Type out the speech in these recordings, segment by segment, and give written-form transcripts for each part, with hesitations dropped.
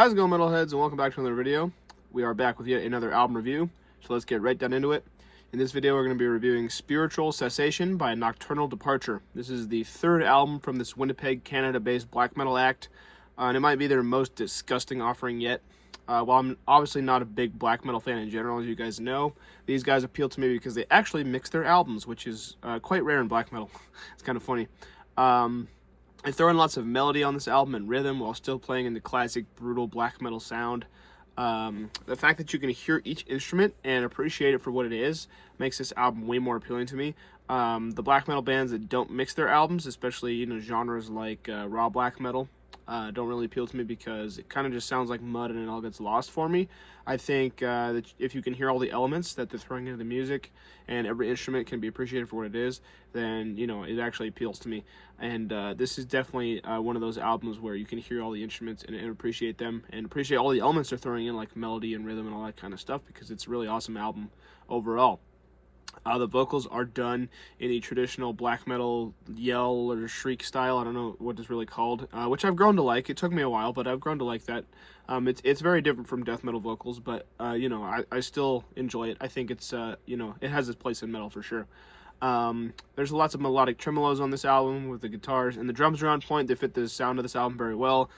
How's it going, metalheads, and welcome back to another video. We are back with yet another album review, so let's get right down into it. In this video, we're going to be reviewing Spiritual Cessation by Nocturnal Departure. This is the third album from this Winnipeg, Canada-based black metal act, and it might be their most disgusting offering yet. While I'm obviously not a big black metal fan in general, as you guys know, these guys appeal to me because they actually mix their albums, which is quite rare in black metal. It's kind of funny. I throw in lots of melody on this album and rhythm while still playing in the classic brutal black metal sound. The fact that you can hear each instrument and appreciate it for what it is makes this album way more appealing to me. The black metal bands that don't mix their albums, especially genres like raw black metal, don't really appeal to me because it kind of just sounds like mud and it all gets lost for me. I think that if you can hear all the elements that they're throwing into the music and every instrument can be appreciated for what it is, then it actually appeals to me. And this is definitely one of those albums where you can hear all the instruments and appreciate them and appreciate all the elements they're throwing in, like melody and rhythm and all that kind of stuff, because it's a really awesome album overall. The vocals are done in a traditional black metal yell or shriek style. I don't know what it's really called, which I've grown to like. It took me a while, but I've grown to like that. It's very different from death metal vocals, but I still enjoy it. I think it's it has its place in metal for sure. There's lots of melodic tremolos on this album with the guitars, and the drums are on point. They fit the sound of this album very well.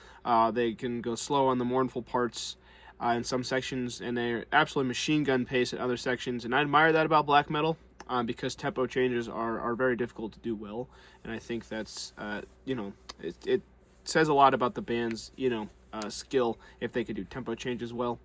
They can go slow on the mournful parts in some sections, and they're absolutely machine gun pace in other sections, and I admire that about black metal because tempo changes are very difficult to do well, and I think that's it says a lot about the band's skill if they could do tempo changes well.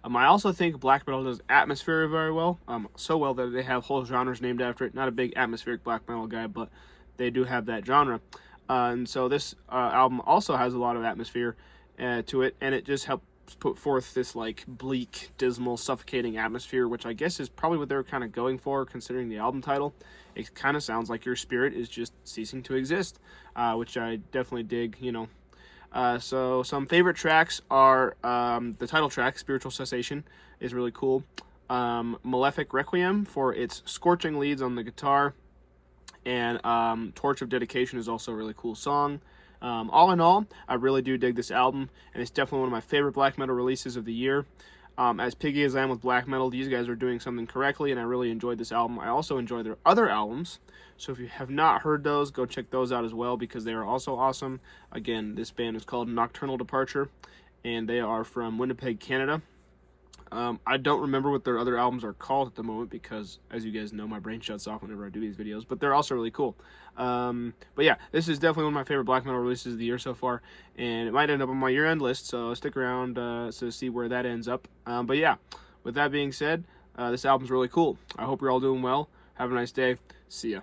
I also think black metal does atmosphere very well, so well that they have whole genres named after it. Not a big atmospheric black metal guy, but they do have that genre, and so this album also has a lot of atmosphere to it, and it just helps put forth this like bleak, dismal, suffocating atmosphere, which I guess is probably what they were kind of going for, considering the album title. It kind of sounds like your spirit is just ceasing to exist, which I definitely dig. So some favorite tracks are the title track, Spiritual Cessation, is really cool. Malefic Requiem for its scorching leads on the guitar, and Torch of Dedication is also a really cool song. All in all, I really do dig this album, and it's definitely one of my favorite black metal releases of the year. As piggy as I am with black metal, these guys are doing something correctly, and I really enjoyed this album. I also enjoy their other albums, so if you have not heard those, go check those out as well, because they are also awesome. Again, this band is called Nocturnal Departure, and they are from Winnipeg, Canada. I don't remember what their other albums are called at the moment because, as you guys know, my brain shuts off whenever I do these videos, but they're also really cool. But yeah, this is definitely one of my favorite black metal releases of the year so far, and it might end up on my year-end list, so stick around to see where that ends up. But yeah, with that being said, this album's really cool. I hope you're all doing well. Have a nice day. See ya.